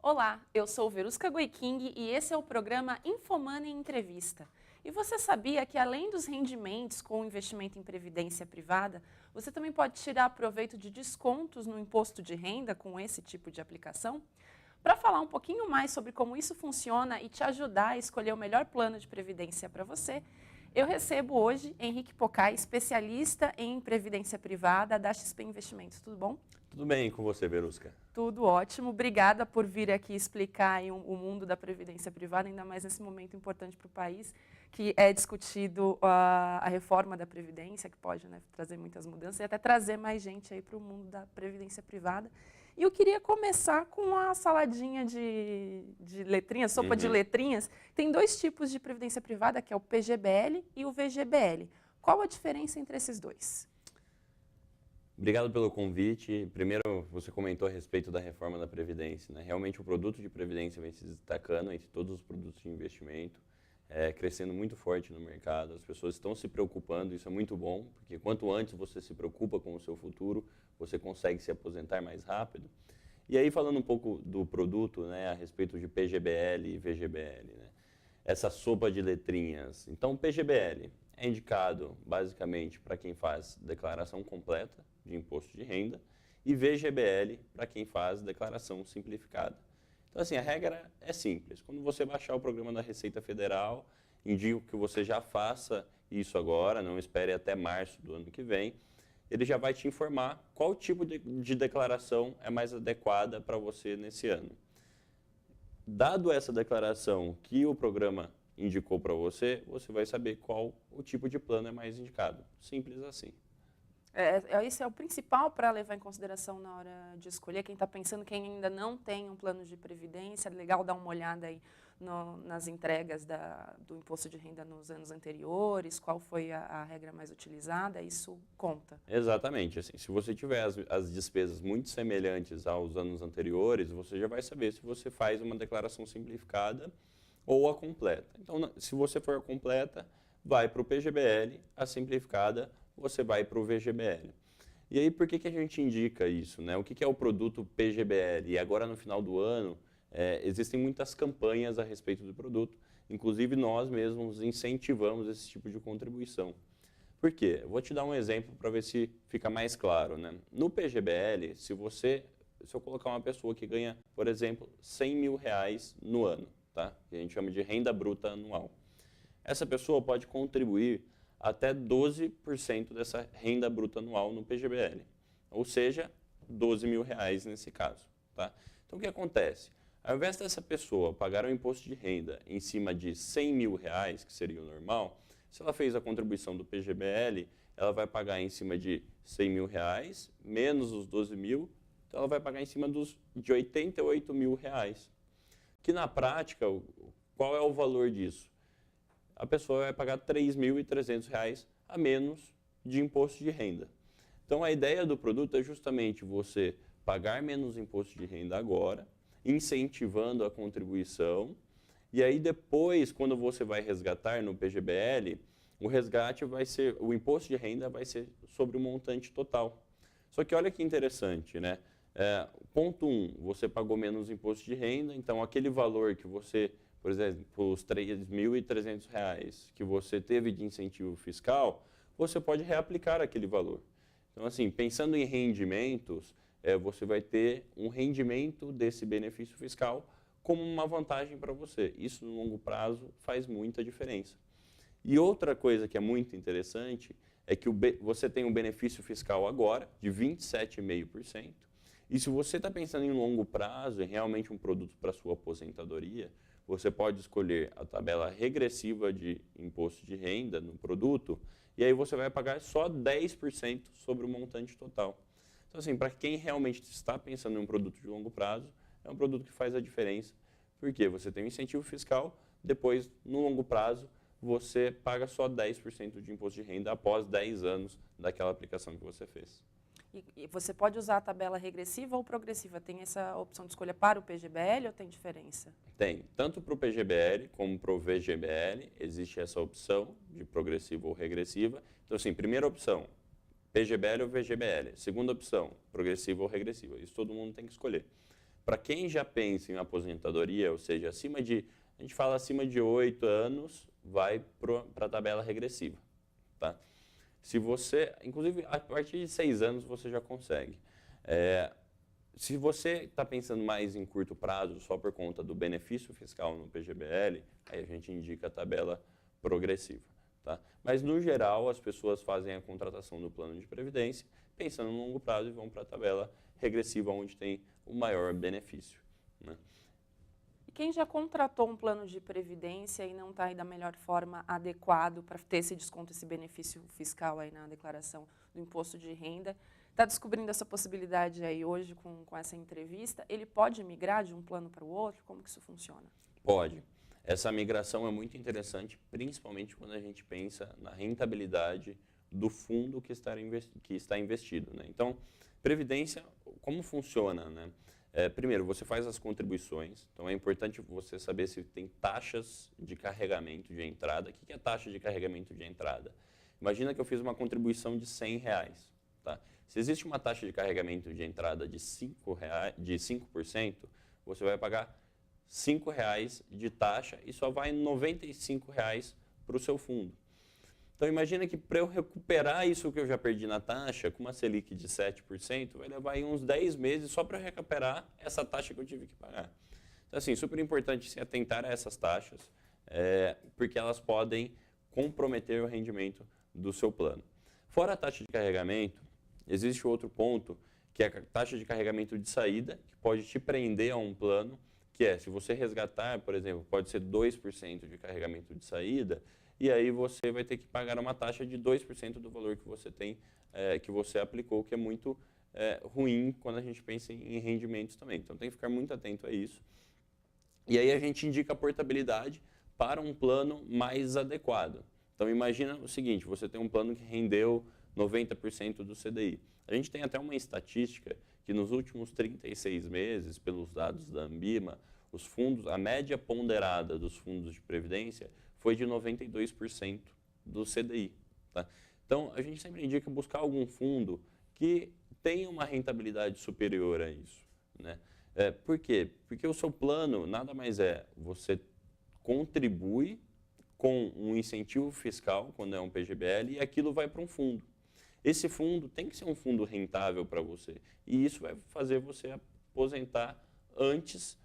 Olá, eu sou Verusca Goiking e esse é o programa Infomoney Entrevista. E você sabia que além dos rendimentos com o investimento em previdência privada, você também pode tirar proveito de descontos no imposto de renda com esse tipo de aplicação? Para falar um pouquinho mais sobre como isso funciona e te ajudar a escolher o melhor plano de previdência para você, eu recebo hoje Henrique Pocai, especialista em previdência privada da XP Investimentos. Tudo bom? Tudo bem com você, Verusca? Tudo ótimo. Obrigada por vir aqui explicar aí o mundo da previdência privada, ainda mais nesse momento importante para o país, que é discutido a reforma da Previdência, que pode, né, trazer muitas mudanças e até trazer mais gente aí para o mundo da previdência privada. E eu queria começar com a saladinha de letrinhas, sopa de letrinhas. Tem dois tipos de previdência privada, que é o PGBL e o VGBL. Qual a diferença entre esses dois? Obrigado pelo convite. Primeiro, você comentou a respeito da reforma da Previdência, né? Realmente o produto de Previdência vem se destacando entre todos os produtos de investimento, crescendo muito forte no mercado. As pessoas estão se preocupando, isso é muito bom, porque quanto antes você se preocupa com o seu futuro, você consegue se aposentar mais rápido. E aí, falando um pouco do produto, né, a respeito de PGBL e VGBL, né? Essa sopa de letrinhas. Então, o PGBL é indicado basicamente para quem faz declaração completa de imposto de renda e VGBL para quem faz declaração simplificada. Então, assim, a regra é simples. Quando você baixar o programa da Receita Federal, indico que você já faça isso agora, não espere até março do ano que vem. Ele já vai te informar qual tipo de declaração é mais adequada para você nesse ano. Dado essa declaração que o programa indicou para você, você vai saber qual o tipo de plano é mais indicado. Simples assim. Esse é o principal para levar em consideração na hora de escolher. Quem está pensando, quem ainda não tem um plano de previdência, é legal dar uma olhada aí nas entregas do imposto de renda nos anos anteriores, qual foi a regra mais utilizada, isso conta. Exatamente. Assim, se você tiver as despesas muito semelhantes aos anos anteriores, você já vai saber se você faz uma declaração simplificada ou a completa. Então, se você for a completa, vai para o PGBL, a simplificada, você vai para o VGBL. E aí, por que a gente indica isso, né? O que é o produto PGBL? E agora, no final do ano, existem muitas campanhas a respeito do produto. Inclusive, nós mesmos incentivamos esse tipo de contribuição. Por quê? Eu vou te dar um exemplo para ver se fica mais claro, né? No PGBL, se eu colocar uma pessoa que ganha, por exemplo, R$100 mil no ano, tá? Que a gente chama de renda bruta anual. Essa pessoa pode contribuir até 12% dessa renda bruta anual no PGBL, ou seja, R$12 mil nesse caso. Tá? Então, o que acontece? Ao invés dessa pessoa pagar o imposto de renda em cima de R$100 mil, que seria o normal, se ela fez a contribuição do PGBL, ela vai pagar em cima de R$100 mil, menos os 12 mil, então ela vai pagar em cima de R$88 mil. Que na prática, qual é o valor disso? A pessoa vai pagar R$3.300 a menos de imposto de renda. Então, a ideia do produto é justamente você pagar menos imposto de renda agora, incentivando a contribuição, e aí depois, quando você vai resgatar no PGBL, o resgate vai ser, o imposto de renda vai ser sobre o montante total. Só que olha que interessante, né? Ponto 1, você pagou menos imposto de renda, então aquele valor que você, por exemplo, os R$3.300 que você teve de incentivo fiscal, você pode reaplicar aquele valor. Então, assim, pensando em rendimentos, você vai ter um rendimento desse benefício fiscal como uma vantagem para você. Isso, no longo prazo, faz muita diferença. E outra coisa que é muito interessante é que você tem um benefício fiscal agora de 27,5%. E se você está pensando em longo prazo, em realmente um produto para sua aposentadoria, você pode escolher a tabela regressiva de imposto de renda no produto e aí você vai pagar só 10% sobre o montante total. Então, assim, para quem realmente está pensando em um produto de longo prazo, é um produto que faz a diferença, porque você tem um incentivo fiscal, depois, no longo prazo, você paga só 10% de imposto de renda após 10 anos daquela aplicação que você fez. E você pode usar a tabela regressiva ou progressiva? Tem essa opção de escolha para o PGBL ou tem diferença? Tem. Tanto para o PGBL como para o VGBL, existe essa opção de progressiva ou regressiva. Então, assim, primeira opção, PGBL ou VGBL. Segunda opção, progressiva ou regressiva. Isso todo mundo tem que escolher. para quem já pensa em aposentadoria, ou seja, a gente fala acima de 8 anos, vai para a tabela regressiva. Tá? Se você, inclusive, a partir de 6 anos você já consegue. Se você está pensando mais em curto prazo, só por conta do benefício fiscal no PGBL, aí a gente indica a tabela progressiva. Tá? Mas, no geral, as pessoas fazem a contratação do plano de previdência pensando no longo prazo e vão para a tabela regressiva, onde tem o maior benefício. Né? E quem já contratou um plano de previdência e não está aí da melhor forma adequado para ter esse desconto, esse benefício fiscal aí na declaração do imposto de renda, está descobrindo essa possibilidade aí hoje com essa entrevista, ele pode migrar de um plano para o outro? Como que isso funciona? Pode. Essa migração é muito interessante, principalmente quando a gente pensa na rentabilidade do fundo que está investido. Né? Então, previdência, como funciona? Né? Primeiro, você faz as contribuições, então é importante você saber se tem taxas de carregamento de entrada. O que é taxa de carregamento de entrada? Imagina que eu fiz uma contribuição de R$100. Tá? Se existe uma taxa de carregamento de entrada de 5%, você vai pagar R$5 de taxa e só vai R$95 para o seu fundo. Então, imagina que para eu recuperar isso que eu já perdi na taxa, com uma Selic de 7%, vai levar aí uns 10 meses só para recuperar essa taxa que eu tive que pagar. Então, assim, super importante se atentar a essas taxas, porque elas podem comprometer o rendimento do seu plano. Fora a taxa de carregamento, existe outro ponto, que é a taxa de carregamento de saída, que pode te prender a um plano, que é, se você resgatar, por exemplo, pode ser 2% de carregamento de saída, e aí você vai ter que pagar uma taxa de 2% do valor que você tem, que você aplicou, que é muito ruim quando a gente pensa em rendimentos também. Então tem que ficar muito atento a isso. E aí a gente indica a portabilidade para um plano mais adequado. Então imagina o seguinte, você tem um plano que rendeu 90% do CDI. A gente tem até uma estatística que nos últimos 36 meses, pelos dados da Ambima, os fundos, a média ponderada dos fundos de previdência foi de 92% do CDI. Tá? Então, a gente sempre indica buscar algum fundo que tenha uma rentabilidade superior a isso. Né? Por quê? Porque o seu plano nada mais você contribui com um incentivo fiscal, quando é um PGBL, e aquilo vai para um fundo. Esse fundo tem que ser um fundo rentável para você. E isso vai fazer você aposentar antes,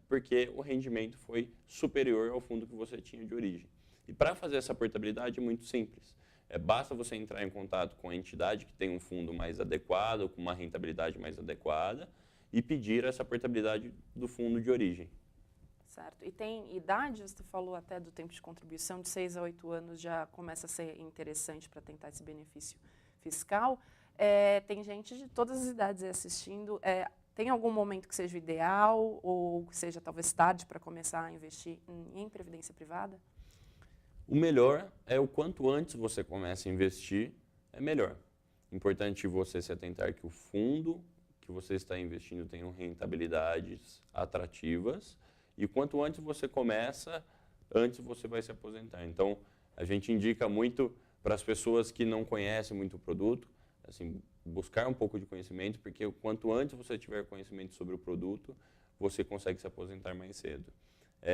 porque o rendimento foi superior ao fundo que você tinha de origem. E para fazer essa portabilidade é muito simples. Basta você entrar em contato com a entidade que tem um fundo mais adequado, com uma rentabilidade mais adequada, e pedir essa portabilidade do fundo de origem. Certo. E tem idade, você falou até do tempo de contribuição, de 6 a 8 anos já começa a ser interessante para tentar esse benefício fiscal. Tem gente de todas as idades assistindo. Tem algum momento que seja o ideal ou que seja talvez tarde para começar a investir em previdência privada? O melhor é o quanto antes você começa a investir, é melhor. Importante você se atentar que o fundo que você está investindo tenha rentabilidades atrativas e quanto antes você começa, antes você vai se aposentar. Então, a gente indica muito para as pessoas que não conhecem muito o produto, assim, buscar um pouco de conhecimento, porque quanto antes você tiver conhecimento sobre o produto, você consegue se aposentar mais cedo.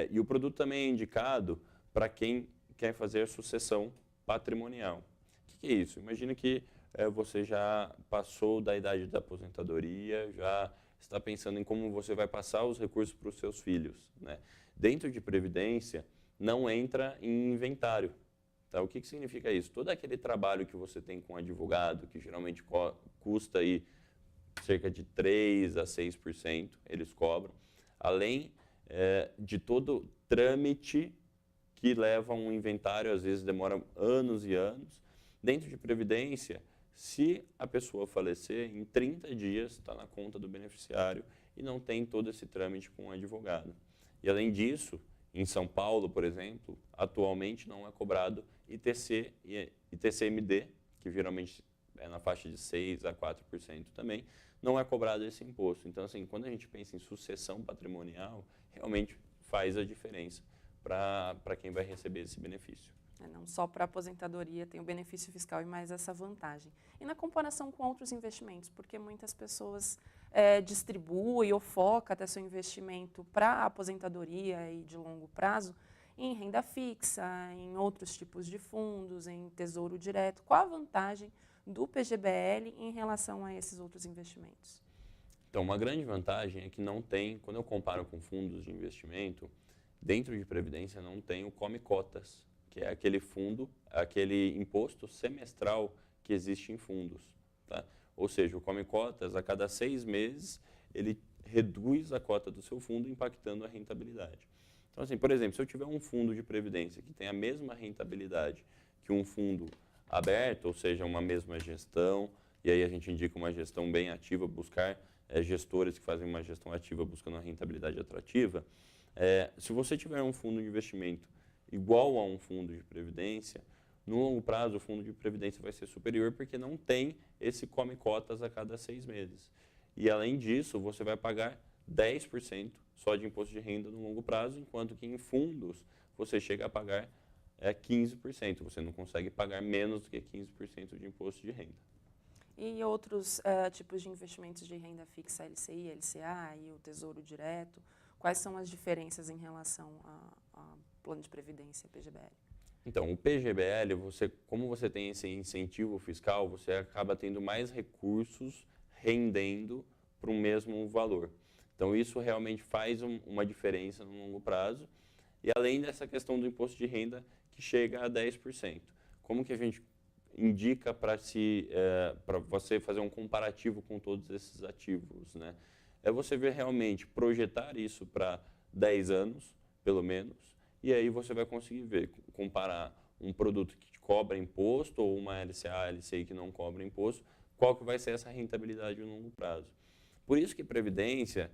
E o produto também é indicado para quem quer fazer sucessão patrimonial. O que é isso? Imagina que você já passou da idade da aposentadoria, já está pensando em como você vai passar os recursos para os seus filhos. Né? Dentro de previdência, não entra em inventário. Tá? O que significa isso? Todo aquele trabalho que você tem com advogado, que geralmente custa aí cerca de 3% a 6%, eles cobram, além de todo trâmite que leva a um inventário, às vezes demora anos e anos. Dentro de previdência, se a pessoa falecer, em 30 dias está na conta do beneficiário e não tem todo esse trâmite com o advogado. E além disso, em São Paulo, por exemplo, atualmente não é cobrado ITC e ITCMD, que geralmente é na faixa de 6% a 4% também, não é cobrado esse imposto. Então, assim, quando a gente pensa em sucessão patrimonial, realmente faz a diferença para quem vai receber esse benefício. Não só para a aposentadoria tem o benefício fiscal e mais essa vantagem. E na comparação com outros investimentos, porque muitas pessoas distribui ou foca até seu investimento para a aposentadoria e de longo prazo em renda fixa, em outros tipos de fundos, em tesouro direto. Qual a vantagem do PGBL em relação a esses outros investimentos? Então, uma grande vantagem é que não tem, quando eu comparo com fundos de investimento, dentro de previdência não tem o come cotas, que é aquele fundo, aquele imposto semestral que existe em fundos. Tá? Ou seja, o come cotas, a cada 6 meses, ele reduz a cota do seu fundo, impactando a rentabilidade. Então, assim, por exemplo, se eu tiver um fundo de previdência que tem a mesma rentabilidade que um fundo aberto, ou seja, uma mesma gestão, e aí a gente indica uma gestão bem ativa, buscar gestores que fazem uma gestão ativa buscando uma rentabilidade atrativa, se você tiver um fundo de investimento igual a um fundo de previdência, no longo prazo o fundo de previdência vai ser superior porque não tem esse come cotas a cada 6 meses. E além disso, você vai pagar 10% só de imposto de renda no longo prazo, enquanto que em fundos você chega a pagar 15%. Você não consegue pagar menos do que 15% de imposto de renda. E outros tipos de investimentos de renda fixa, LCI, LCA e o Tesouro Direto, quais são as diferenças em relação ao plano de previdência PGBL? Então, o PGBL, como você tem esse incentivo fiscal, você acaba tendo mais recursos rendendo para o mesmo valor. Então, isso realmente faz uma diferença no longo prazo. E além dessa questão do imposto de renda, que chega a 10%. Como que a gente indica para você fazer um comparativo com todos esses ativos, né? É você ver realmente, projetar isso para 10 anos, pelo menos, e aí você vai conseguir ver, comparar um produto que cobra imposto ou uma LCA, LCI que não cobra imposto, qual que vai ser essa rentabilidade no longo prazo. Por isso que previdência,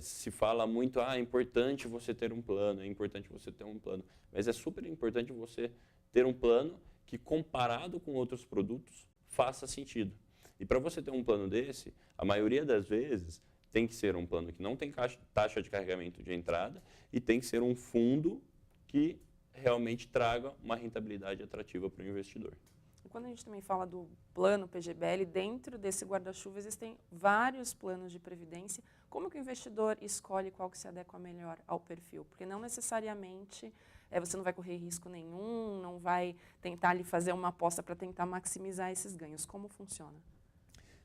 se fala muito, é importante você ter um plano, é importante você ter um plano, mas é super importante você ter um plano que, comparado com outros produtos, faça sentido. E para você ter um plano desse, a maioria das vezes tem que ser um plano que não tem taxa de carregamento de entrada e tem que ser um fundo que realmente traga uma rentabilidade atrativa para o investidor. E quando a gente também fala do plano PGBL, dentro desse guarda-chuva existem vários planos de previdência. Como que o investidor escolhe qual que se adequa melhor ao perfil? Porque não necessariamente você não vai correr risco nenhum, não vai tentar ali fazer uma aposta para tentar maximizar esses ganhos. Como funciona?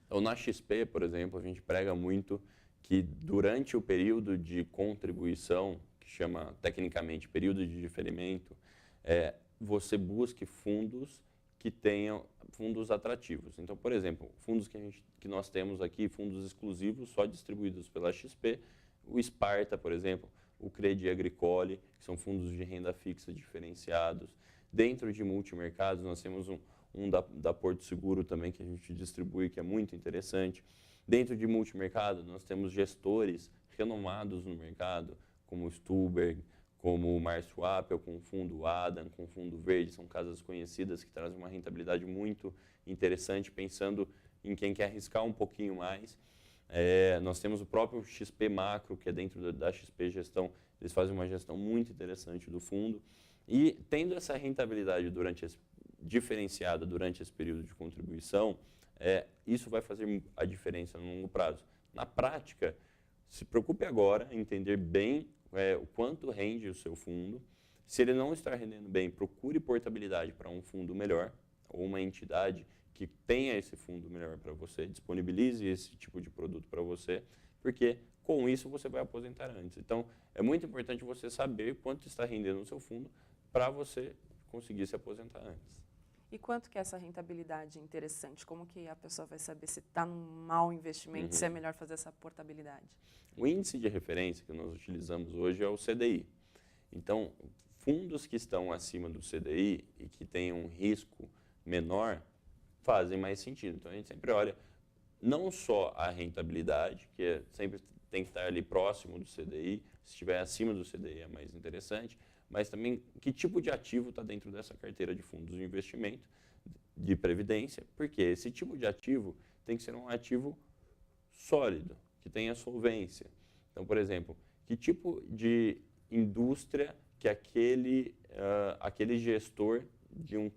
Então, na XP, por exemplo, a gente prega muito que durante o período de contribuição, que chama tecnicamente período de diferimento, você busque fundos que tenham fundos atrativos. Então, por exemplo, fundos que nós temos aqui, fundos exclusivos, só distribuídos pela XP, o Sparta, por exemplo, o Crédit Agricole, que são fundos de renda fixa diferenciados. Dentro de multimercados, nós temos um da Porto Seguro também, que a gente distribui, que é muito interessante. Dentro de multimercado, nós temos gestores renomados no mercado, como o Stuberg, como o Márcio Appel, com o fundo Adam, com o fundo Verde, são casas conhecidas que trazem uma rentabilidade muito interessante, pensando em quem quer arriscar um pouquinho mais. Nós temos o próprio XP Macro, que é dentro da XP Gestão, eles fazem uma gestão muito interessante do fundo. E tendo essa rentabilidade diferenciada durante esse período de contribuição, isso vai fazer a diferença no longo prazo. Na prática, se preocupe agora em entender bem o quanto rende o seu fundo. Se ele não está rendendo bem, procure portabilidade para um fundo melhor ou uma entidade que tenha esse fundo melhor para você, disponibilize esse tipo de produto para você, porque com isso você vai aposentar antes. Então, é muito importante você saber quanto está rendendo o seu fundo para você conseguir se aposentar antes. E quanto que é essa rentabilidade interessante? Como que a pessoa vai saber se está num mau investimento, se é melhor fazer essa portabilidade? O índice de referência que nós utilizamos hoje é o CDI. Então, fundos que estão acima do CDI e que tenham um risco menor fazem mais sentido. Então, a gente sempre olha não só a rentabilidade, que sempre tem que estar ali próximo do CDI, se estiver acima do CDI é mais interessante, mas também que tipo de ativo está dentro dessa carteira de fundos de investimento, de previdência, porque esse tipo de ativo tem que ser um ativo sólido, que tenha solvência. Então, por exemplo, que tipo de indústria que aquele gestor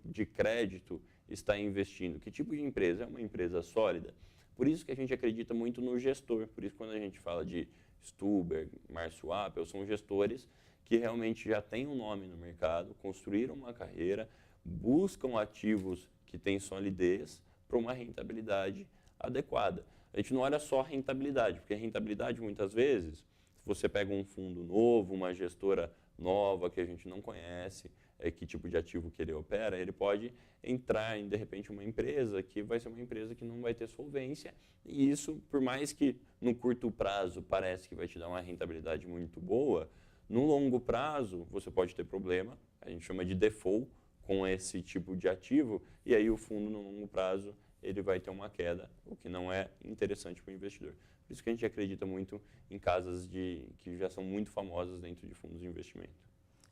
de crédito está investindo? Que tipo de empresa? É uma empresa sólida? Por isso que a gente acredita muito no gestor. Por isso quando a gente fala de Stuber, Márcio Appel, são gestores que realmente já têm um nome no mercado, construíram uma carreira, buscam ativos que têm solidez para uma rentabilidade adequada. A gente não olha só a rentabilidade, porque a rentabilidade muitas vezes, se você pega um fundo novo, uma gestora nova que a gente não conhece, que tipo de ativo que ele opera, ele pode entrar em, de repente, uma empresa que vai ser uma empresa que não vai ter solvência, e isso, por mais que no curto prazo parece que vai te dar uma rentabilidade muito boa, no longo prazo você pode ter problema, a gente chama de default com esse tipo de ativo, e aí o fundo no longo prazo ele vai ter uma queda, o que não é interessante para o investidor. Por isso que a gente acredita muito em casas que já são muito famosas dentro de fundos de investimento.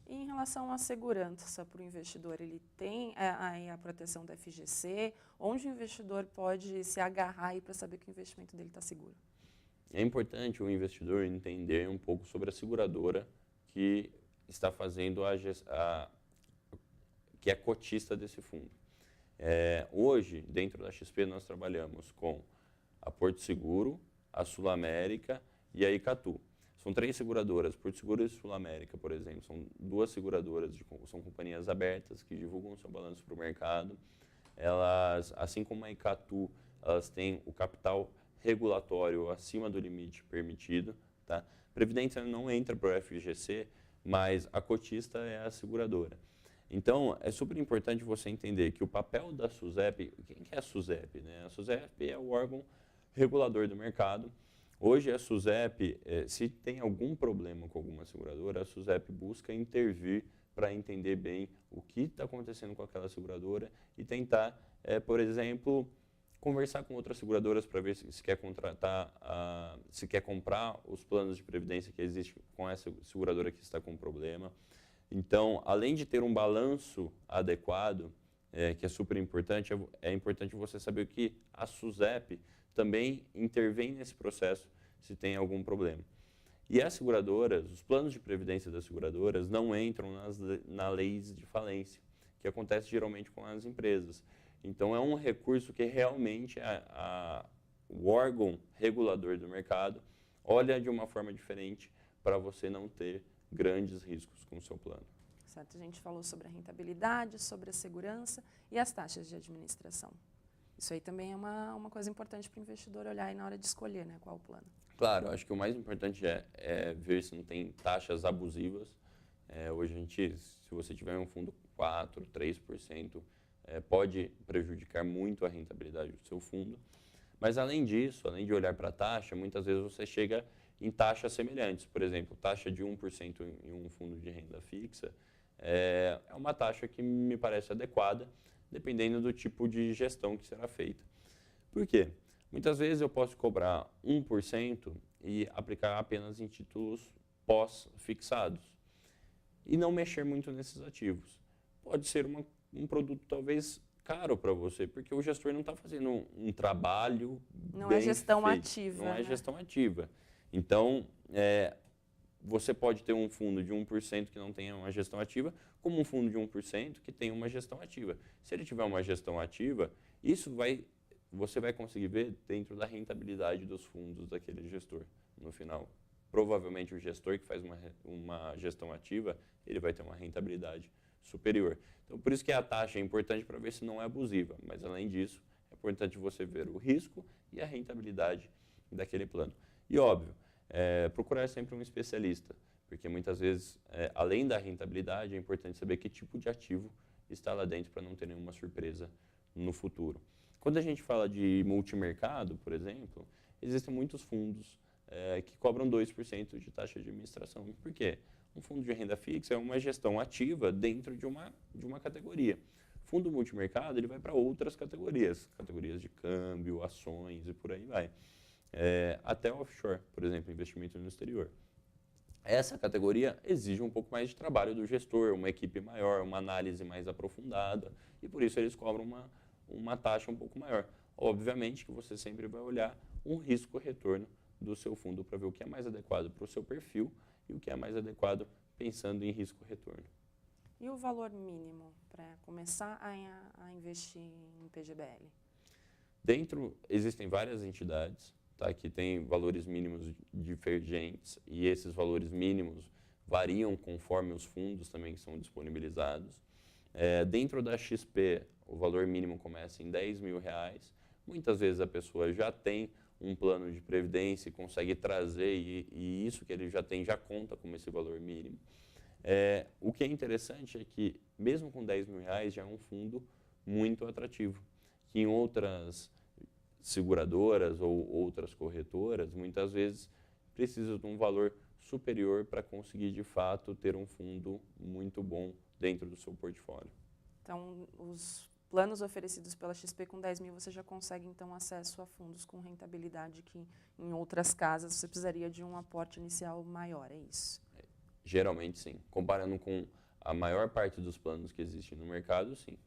E em relação à segurança para o investidor, ele tem aí a proteção da FGC, onde o investidor pode se agarrar para saber que o investimento dele está seguro? É importante o investidor entender um pouco sobre a seguradora que está fazendo que é cotista desse fundo. Hoje, dentro da XP, nós trabalhamos com a Porto Seguro, a Sul América e a Icatu. São 3 seguradoras, Porto Seguro e Sul América, por exemplo. São 2 seguradoras, são companhias abertas que divulgam o seu balanço para o mercado. Elas, assim como a Icatu, elas têm o capital regulatório acima do limite permitido. Tá? Previdência não entra para o FGC, mas a cotista é a seguradora. Então, é super importante você entender que o papel da SUSEP, quem que é a SUSEP? Né? A SUSEP é o órgão regulador do mercado. Hoje a SUSEP, se tem algum problema com alguma seguradora, a SUSEP busca intervir para entender bem o que está acontecendo com aquela seguradora e tentar, por exemplo, conversar com outras seguradoras para ver se quer contratar, se quer comprar os planos de previdência que existem com essa seguradora que está com problema. Então, além de ter um balanço adequado, que é super importante, é importante você saber que a SUSEP também intervém nesse processo se tem algum problema. E as seguradoras, os planos de previdência das seguradoras não entram na leis de falência, que acontece geralmente com as empresas. Então, é um recurso que realmente o órgão regulador do mercado olha de uma forma diferente para você não ter grandes riscos com o seu plano. Certo, a gente falou sobre a rentabilidade, sobre a segurança e as taxas de administração. Isso aí também é uma coisa importante para o investidor olhar aí na hora de escolher, né, qual o plano. Claro, acho que o mais importante é ver se não tem taxas abusivas. Hoje, se você tiver um fundo 4%, 3%, pode prejudicar muito a rentabilidade do seu fundo. Mas, além disso, além de olhar para a taxa, muitas vezes você chega em taxas semelhantes. Por exemplo, taxa de 1% em um fundo de renda fixa é uma taxa que me parece adequada, dependendo do tipo de gestão que será feita. Por quê? Muitas vezes eu posso cobrar 1% e aplicar apenas em títulos pós-fixados e não mexer muito nesses ativos. Pode ser um produto talvez caro para você, porque o gestor não está fazendo um trabalho não bem é gestão feito. ativa. Não é né? gestão ativa. Então, você pode ter um fundo de 1% que não tenha uma gestão ativa, como um fundo de 1% que tem uma gestão ativa. Se ele tiver uma gestão ativa, você vai conseguir ver dentro da rentabilidade dos fundos daquele gestor no final. Provavelmente o gestor que faz uma gestão ativa, ele vai ter uma rentabilidade superior. Então, por isso que a taxa é importante para ver se não é abusiva, mas além disso, é importante você ver o risco e a rentabilidade daquele plano. E óbvio, procurar sempre um especialista, porque muitas vezes, além da rentabilidade, é importante saber que tipo de ativo está lá dentro para não ter nenhuma surpresa no futuro. Quando a gente fala de multimercado, por exemplo, existem muitos fundos que cobram 2% de taxa de administração. Por quê? Um fundo de renda fixa é uma gestão ativa dentro de uma categoria. Fundo multimercado, ele vai para outras categorias de câmbio, ações e por aí vai. Até offshore, por exemplo, investimento no exterior. Essa categoria exige um pouco mais de trabalho do gestor, uma equipe maior, uma análise mais aprofundada, e por isso eles cobram uma taxa um pouco maior. Obviamente que você sempre vai olhar um risco-retorno do seu fundo para ver o que é mais adequado para o seu perfil e o que é mais adequado pensando em risco-retorno. E o valor mínimo para começar a investir em PGBL? Existem várias entidades, tá, que têm valores mínimos divergentes e esses valores mínimos variam conforme os fundos também que são disponibilizados. Dentro da XP, o valor mínimo começa em R$10.000. Muitas vezes a pessoa já tem um plano de previdência e consegue trazer, e isso que ele já tem já conta como esse valor mínimo. O que é interessante é que, mesmo com R$10.000, já é um fundo muito atrativo, que em outras seguradoras ou outras corretoras, muitas vezes precisam de um valor superior para conseguir, de fato, ter um fundo muito bom dentro do seu portfólio. Então, os planos oferecidos pela XP com 10 mil, você já consegue, então, acesso a fundos com rentabilidade que, em outras casas, você precisaria de um aporte inicial maior, é isso? Geralmente, sim. Comparando com a maior parte dos planos que existem no mercado, sim.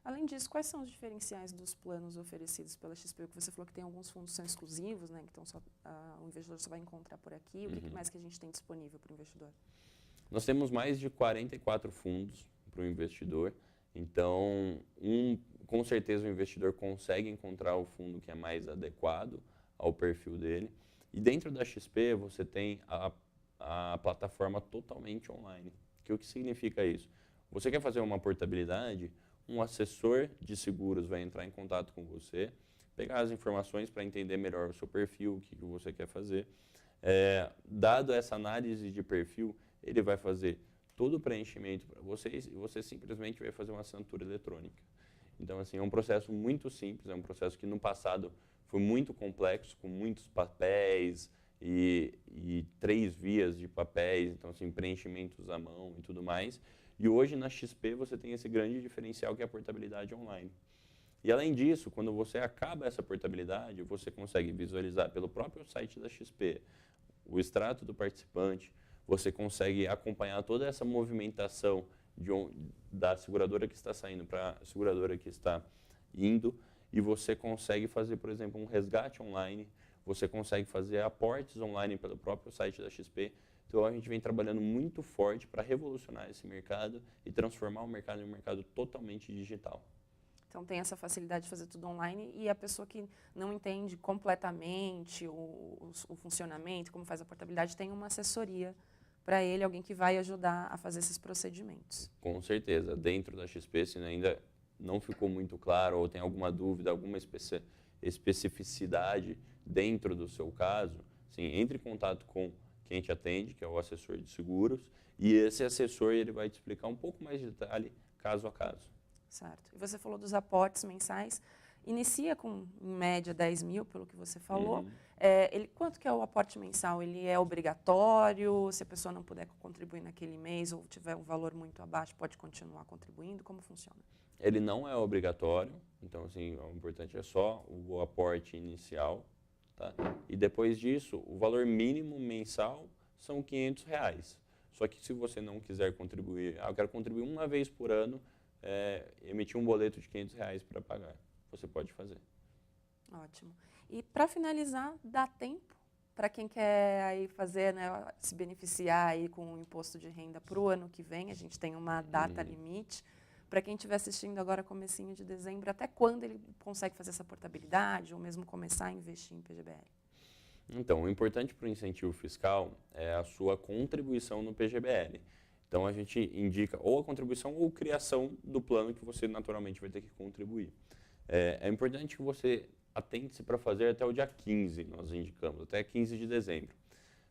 Além disso, quais são os diferenciais dos planos oferecidos pela XP? Porque você falou que tem alguns fundos que são exclusivos, né? Então o investidor só vai encontrar por aqui. O que mais que a gente tem disponível para o investidor? Nós temos mais de 44 fundos para o investidor. Então, com certeza o investidor consegue encontrar o fundo que é mais adequado ao perfil dele. E dentro da XP você tem a plataforma totalmente online. O que significa isso? Você quer fazer uma portabilidade? Um assessor de seguros vai entrar em contato com você, pegar as informações para entender melhor o seu perfil, o que você quer fazer. Dado essa análise de perfil, ele vai fazer todo o preenchimento para vocês e você simplesmente vai fazer uma assinatura eletrônica. Então, assim, é um processo muito simples, é um processo que no passado foi muito complexo, com muitos papéis e 3 vias de papéis, então, assim, preenchimentos à mão e tudo mais. E hoje na XP você tem esse grande diferencial que é a portabilidade online. E além disso, quando você acaba essa portabilidade, você consegue visualizar pelo próprio site da XP o extrato do participante, você consegue acompanhar toda essa movimentação da seguradora que está saindo para a seguradora que está indo, e você consegue fazer, por exemplo, um resgate online, você consegue fazer aportes online pelo próprio site da XP. Então, a gente vem trabalhando muito forte para revolucionar esse mercado e transformar o mercado em um mercado totalmente digital. Então, tem essa facilidade de fazer tudo online e a pessoa que não entende completamente o funcionamento, como faz a portabilidade, tem uma assessoria para ele, alguém que vai ajudar a fazer esses procedimentos. Com certeza. Dentro da XP, se ainda não ficou muito claro ou tem alguma dúvida, alguma especificidade dentro do seu caso, sim, entre em contato com quem te atende, que é o assessor de seguros, e esse assessor ele vai te explicar um pouco mais de detalhe, caso a caso. Certo. E você falou dos aportes mensais. Inicia com, em média, 10 mil, pelo que você falou. Quanto que é o aporte mensal? Ele é obrigatório? Se a pessoa não puder contribuir naquele mês ou tiver um valor muito abaixo, pode continuar contribuindo? Como funciona? Ele não é obrigatório. Então, assim, o importante é só o aporte inicial. Tá? E depois disso, o valor mínimo mensal são R$500. Só que se você não quiser contribuir, eu quero contribuir uma vez por ano, emitir um boleto de R$500 para pagar. Você pode fazer. Ótimo. E para finalizar, dá tempo para quem quer aí fazer, né, se beneficiar aí com o imposto de renda para o ano que vem? A gente tem uma data limite. Para quem estiver assistindo agora, comecinho de dezembro, até quando ele consegue fazer essa portabilidade ou mesmo começar a investir em PGBL? Então, o importante para o incentivo fiscal é a sua contribuição no PGBL. Então, a gente indica ou a contribuição ou a criação do plano que você naturalmente vai ter que contribuir. É importante que você atente-se para fazer até o dia 15, nós indicamos, até 15 de dezembro.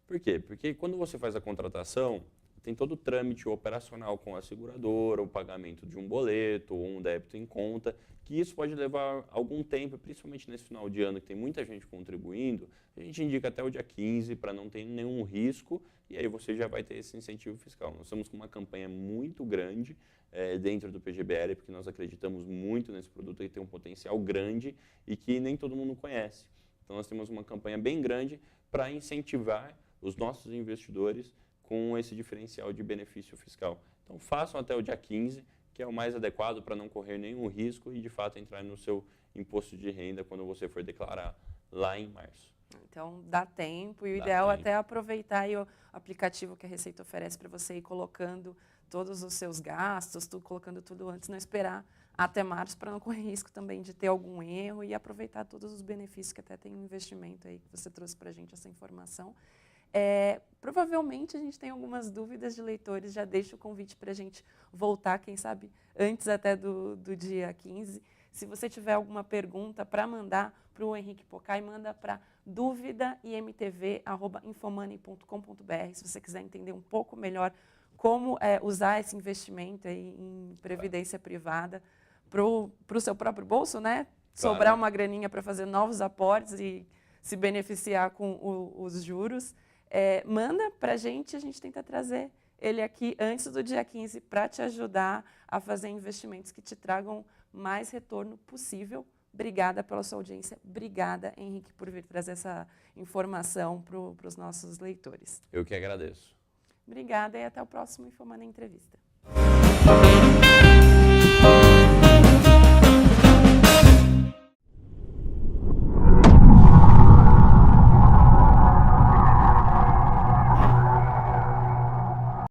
Por quê? Porque quando você faz a contratação, tem todo o trâmite operacional com a seguradora, o pagamento de um boleto ou um débito em conta, que isso pode levar algum tempo, principalmente nesse final de ano que tem muita gente contribuindo, a gente indica até o dia 15 para não ter nenhum risco e aí você já vai ter esse incentivo fiscal. Nós estamos com uma campanha muito grande dentro do PGBL, porque nós acreditamos muito nesse produto que tem um potencial grande e que nem todo mundo conhece. Então nós temos uma campanha bem grande para incentivar os nossos investidores com esse diferencial de benefício fiscal. Então façam até o dia 15, que é o mais adequado para não correr nenhum risco e de fato entrar no seu imposto de renda quando você for declarar lá em março. Então dá tempo e o ideal é até aproveitar aí o aplicativo que a Receita oferece para você ir colocando todos os seus gastos, colocando tudo antes, não esperar até março, para não correr risco também de ter algum erro e aproveitar todos os benefícios que até tem um investimento aí que você trouxe para a gente essa informação. Provavelmente a gente tem algumas dúvidas de leitores, já deixo o convite para a gente voltar, quem sabe, antes até do dia 15. Se você tiver alguma pergunta para mandar para o Henrique Pocai, manda para duvidaimtv@infomoney.com.br. Se você quiser entender um pouco melhor como usar esse investimento aí em previdência privada para o seu próprio bolso, né? Sobrar Claro. uma graninha para fazer novos aportes e se beneficiar com os juros. Manda para a gente tenta trazer ele aqui antes do dia 15 para te ajudar a fazer investimentos que te tragam mais retorno possível. Obrigada pela sua audiência. Obrigada, Henrique, por vir trazer essa informação para os nossos leitores. Eu que agradeço. Obrigada e até o próximo Infomania Entrevista.